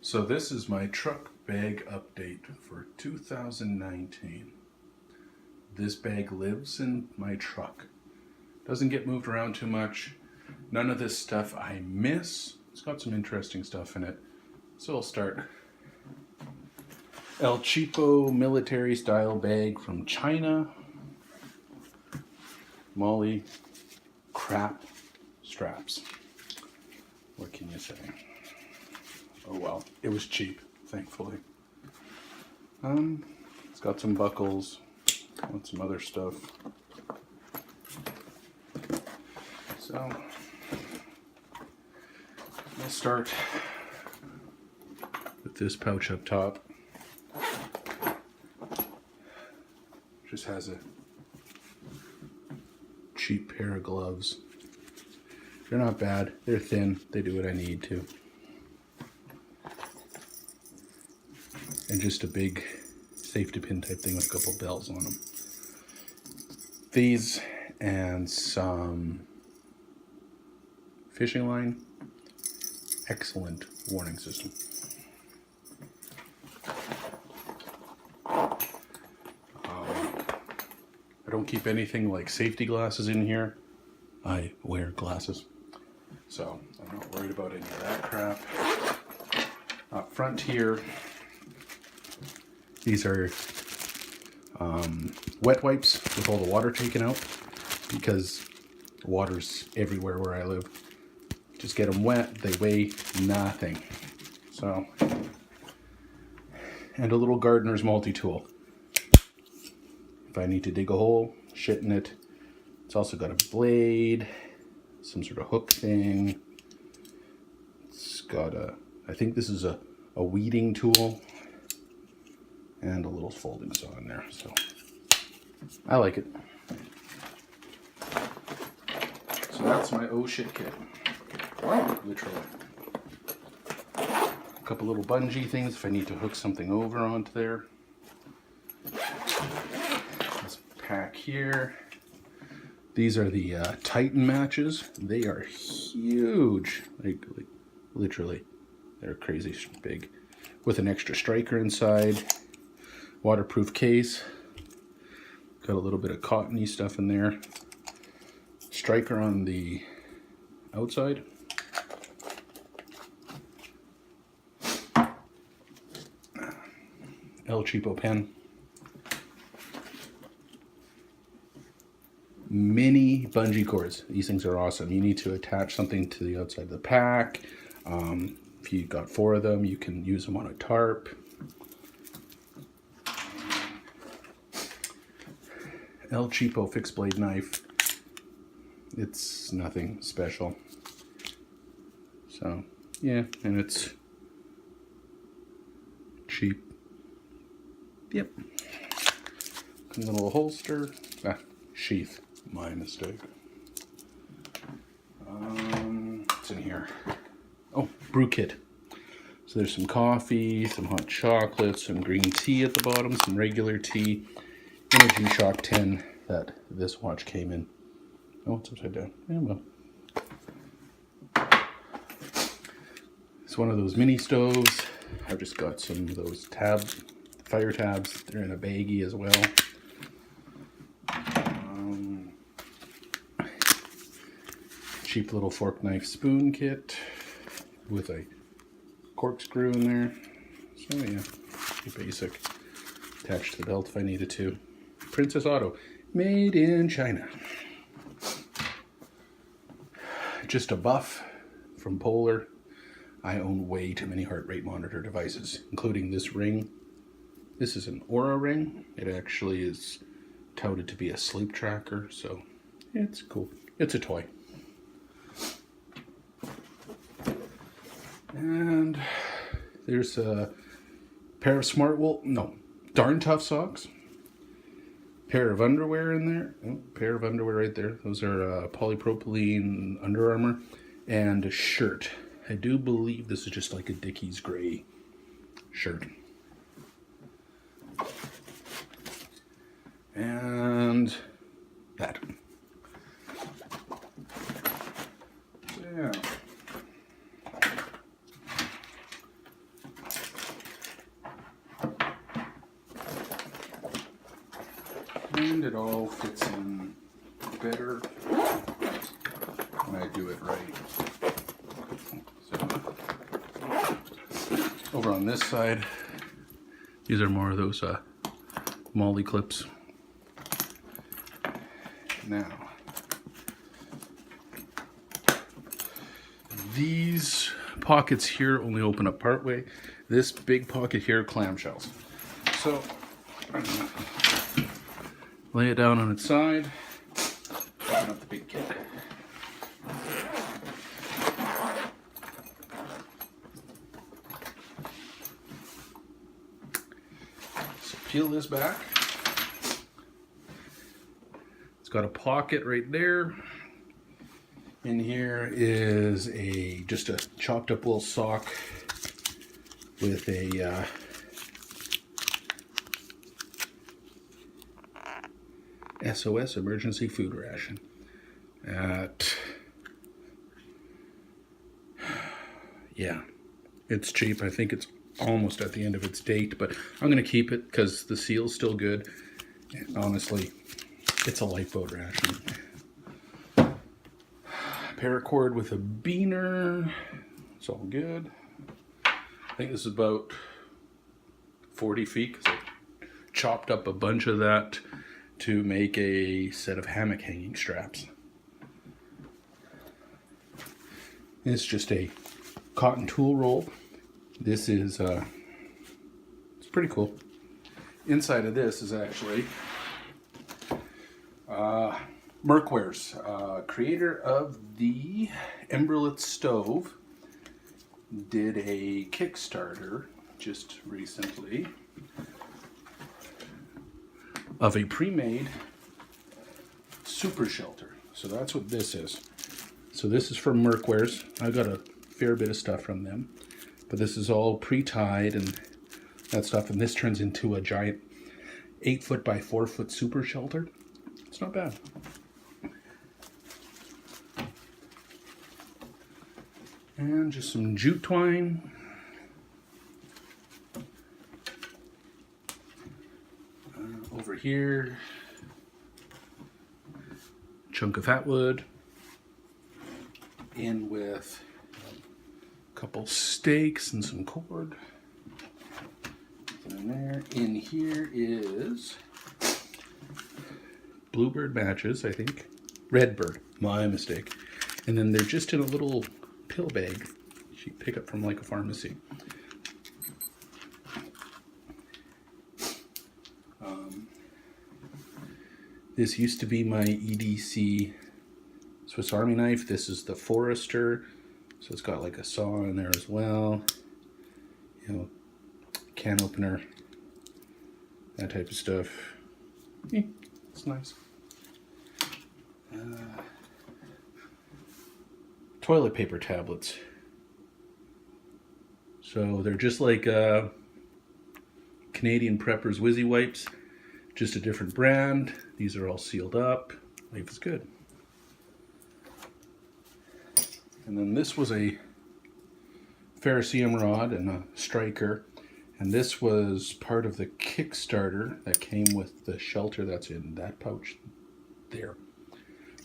So this is my truck bag update for 2019. This bag lives in my truck. Doesn't get moved around too much. None of this stuff I miss. It's got some interesting stuff in it. So I'll start. El Cheapo military style bag from China. Molly crap straps. What can you say? Oh well, it was cheap, thankfully. It's got some buckles and some other stuff. So I'll start with this pouch up top. Just has a cheap pair of gloves. They're not bad. They're thin. They do what I need to. And just a big safety pin type thing with a couple bells on them. These and some fishing line. Excellent warning system. I don't keep anything like safety glasses in here. I wear glasses, so I'm not worried about any of that crap. Up front here, these are wet wipes with all the water taken out because water's everywhere where I live. Just get them wet, they weigh nothing. So, and a little gardener's multi-tool. If I need to dig a hole, shit in it. It's also got a blade, some sort of hook thing. It's got I think this is a weeding tool. And a little folding saw in there, so I like it. So that's my oh shit kit. Literally. A couple little bungee things if I need to hook something over onto there. This pack here. These are the Titan matches. They are huge. Like literally. They're crazy big. With an extra striker inside. Waterproof case. Got a little bit of cottony stuff in there. Striker on the outside. El Cheapo pen. Mini bungee cords. These things are awesome. You need to attach something to the outside of the pack. If you got 4 of them, you can use them on a tarp. El Cheapo fixed blade knife. It's nothing special. So, yeah, and it's cheap. Yep. A little holster. Sheath. My mistake. What's in here? Oh, brew kit. So there's some coffee, some hot chocolate, some green tea at the bottom, some regular tea, and a G-Shock tin that this watch came in. Oh, it's upside down. Yeah, well. It's one of those mini stoves. I've just got some of those fire tabs. They're in a baggie as well. Cheap little fork, knife, spoon kit with a corkscrew in there. So yeah, pretty basic. Attached to the belt if I needed to. Princess Auto, made in China. Just a buff from Polar. I own way too many heart rate monitor devices, including this ring. This is an Oura ring. It actually is touted to be a sleep tracker, so it's cool. It's a toy. And there's a pair of Darn Tough socks. Pair of underwear in there. Oh, pair of underwear right there. Those are polypropylene Under Armour. And a shirt. I do believe this is just like a Dickies gray shirt. And that. So, yeah. find it all fits in better when I do it right. So, over on this side, these are more of those MOLLE clips. Now, these pockets here only open up partway. This big pocket here, clamshells. So, I'm gonna lay it down on its side, open up the big kit. So peel this back. It's got a pocket right there. In here is just a chopped up little sock with a SOS emergency food ration. Yeah, it's cheap. I think it's almost at the end of its date, but I'm going to keep it because the seal's still good. And honestly, it's a lifeboat ration. Paracord with a beaner. It's all good. I think this is about 40 feet because I chopped up a bunch of that to make a set of hammock hanging straps. It's just a cotton tool roll. This is it's pretty cool. Inside of this is actually Merkwares, creator of the Emberlit stove, did a Kickstarter just recently of a pre-made super shelter. So that's what this is. So this is from Merkwares. I got a fair bit of stuff from them, but this is all pre-tied and that stuff, and this turns into a giant 8-foot by 4-foot super shelter. It's not bad. And just some jute twine. Over here, chunk of fat wood. In with a couple stakes and some cord. In there. In here is Bluebird matches, I think. Redbird, my mistake. And then they're just in a little pill bag you pick up from like a pharmacy. This used to be my EDC Swiss Army knife. This is the Forester, so it's got like a saw in there as well. You know, can opener, that type of stuff. It's nice. Toilet paper tablets. So they're just like Canadian Preppers Wizzy Wipes, just a different brand. These are all sealed up. Life is good. And then this was a Ferrocerium rod and a striker. And this was part of the Kickstarter that came with the shelter that's in that pouch there.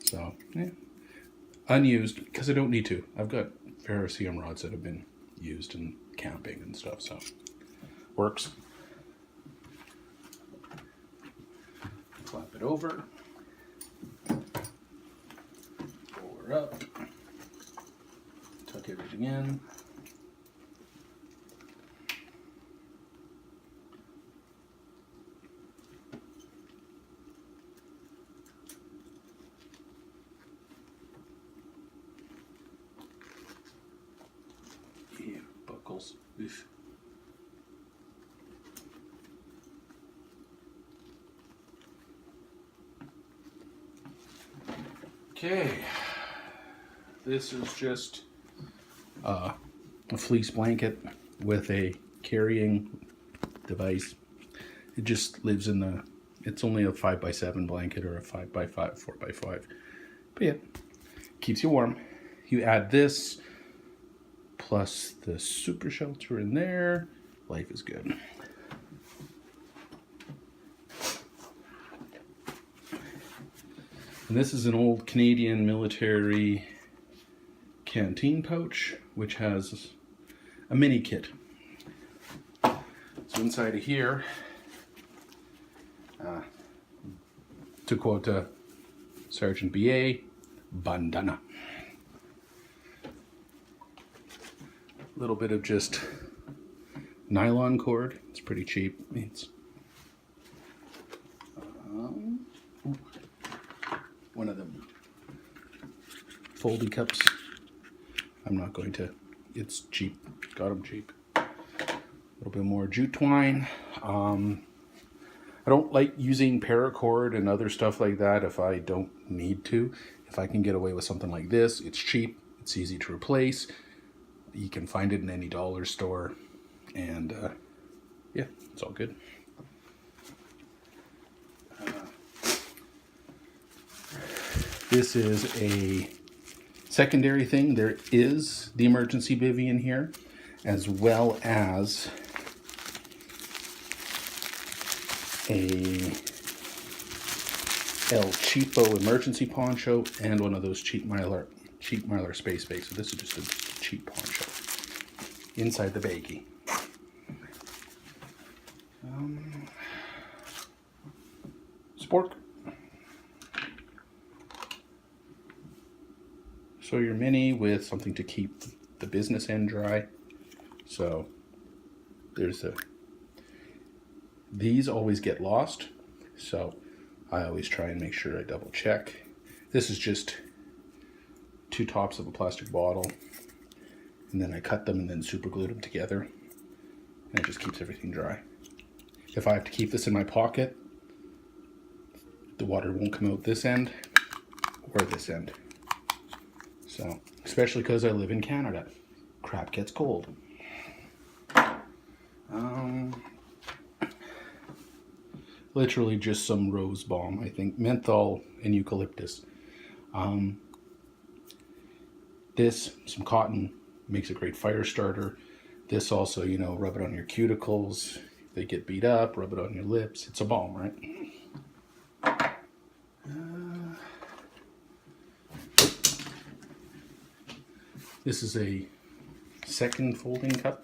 So, yeah. Unused, because I don't need to. I've got Ferrocerium rods that have been used in camping and stuff, so works. Flap it over. Pull her up. Tuck everything in. Yeah, buckles. Oof. Okay, this is just a fleece blanket with a carrying device. It just lives in the, it's only a 5x7 blanket or a 5x5, 4x5. But yeah, keeps you warm. You add this plus the super shelter in there. Life is good. And this is an old Canadian military canteen pouch, which has a mini kit. So inside of here, to quote Sergeant B.A., bandana. A little bit of just nylon cord. It's pretty cheap. It's one of them foldy cups. I'm not going to. It's cheap. Got them cheap. A little bit more jute twine. I don't like using paracord and other stuff like that if I don't need to. If I can get away with something like this, it's cheap, it's easy to replace. You can find it in any dollar store, and yeah, it's all good. This is a secondary thing. There is the emergency bivvy in here, as well as a El Cheapo emergency poncho and one of those cheap Mylar space bags. So this is just a cheap poncho inside the baggie. Spork. So your mini with something to keep the business end dry. So there's these always get lost, so I always try and make sure I double check. This is just 2 tops of a plastic bottle, and then I cut them and then super glued them together, and it just keeps everything dry. If I have to keep this in my pocket, the water won't come out this end or this end. So, especially because I live in Canada, crap gets cold. Literally just some rose balm, I think, menthol and eucalyptus. This, some cotton, makes a great fire starter. This also, you know, rub it on your cuticles. If they get beat up, rub it on your lips. It's a balm, right? This is a second folding cup.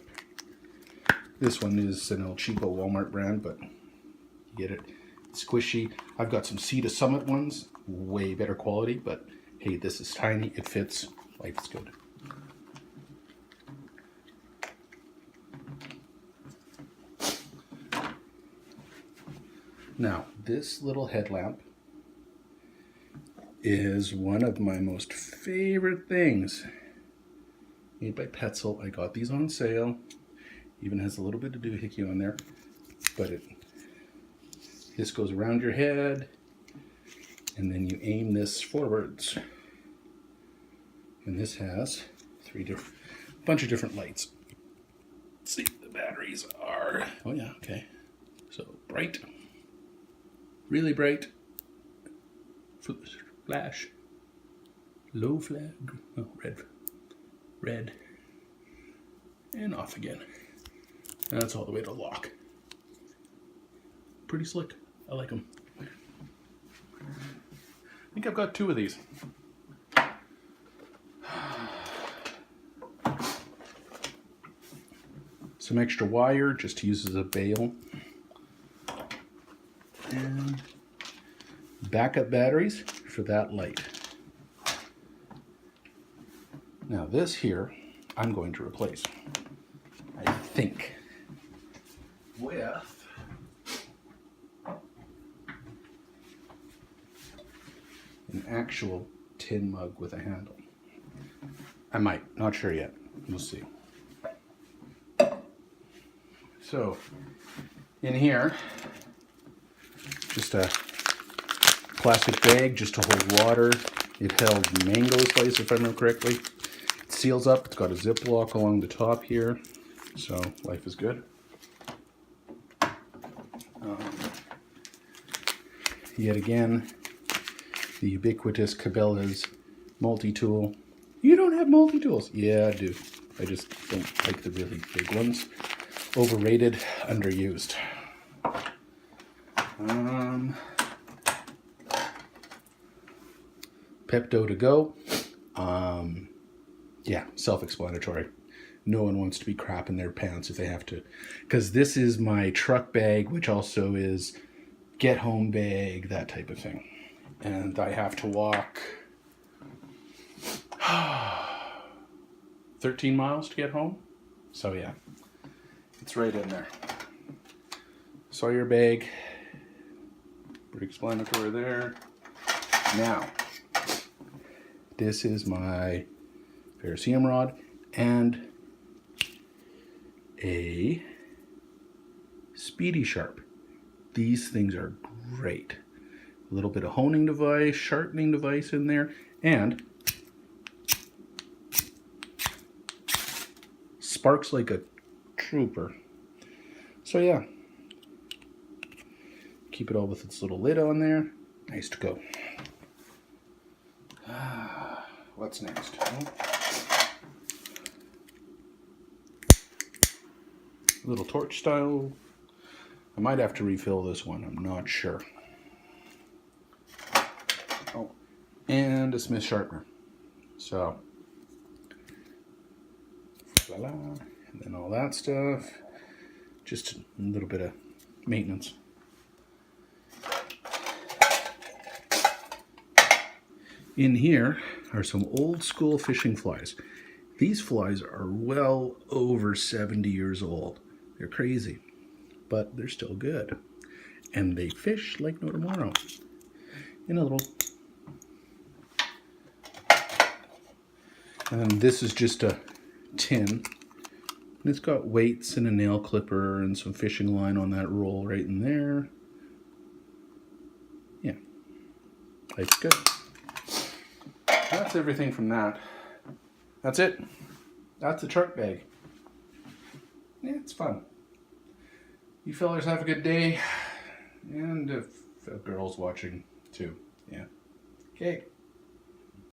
This one is an El Cheapo Walmart brand, but you get it. It's squishy. I've got some Sea to Summit ones, way better quality, but hey, this is tiny, it fits, life's good. Now, this little headlamp is one of my most favorite things. Made by Petzl. I got these on sale. Even has a little bit of doohickey on there, but this goes around your head, and then you aim this forwards. And this has bunch of different lights. Let's see, the batteries are, oh yeah, okay. So bright, really bright, flash, low flag, oh, red, and off again. And that's all the way to lock. Pretty slick. I like them. I think I've got 2 of these. Some extra wire just to use as a bail. And backup batteries for that light. Now this here, I'm going to replace, I think, with an actual tin mug with a handle. I might, not sure yet. We'll see. So, in here, just a plastic bag just to hold water. It held mango slice, if I remember correctly. It seals up. It's got a Ziploc along the top here, so life is good. Yet again, the ubiquitous Cabela's multi-tool. You don't have multi-tools? Yeah, I do. I just don't like the really big ones. Overrated, underused. Pepto to go. Yeah, self-explanatory. No one wants to be crapping their pants if they have to. Because this is my truck bag, which also is get home bag, that type of thing. And I have to walk 13 miles to get home. So yeah, it's right in there. Saw your bag. Pretty explanatory there. Now, this is my Ferrocerium rod and a Speedy Sharp. These things are great. A little bit of honing device, sharpening device in there, and sparks like a trooper. So yeah, keep it all with its little lid on there. Nice to go. What's next? Little torch style. I might have to refill this one, I'm not sure. Oh, and a Smith sharpener. So, voila, and then all that stuff. Just a little bit of maintenance. In here are some old school fishing flies. These flies are well over 70 years old. They're crazy, but they're still good. And they fish like no tomorrow. In a little. And this is just a tin. And it's got weights and a nail clipper and some fishing line on that roll right in there. Yeah, life's good. That's everything from that. That's it. That's the truck bag. Yeah, it's fun. You fellas have a good day. And if a girl's watching too. Yeah. Okay.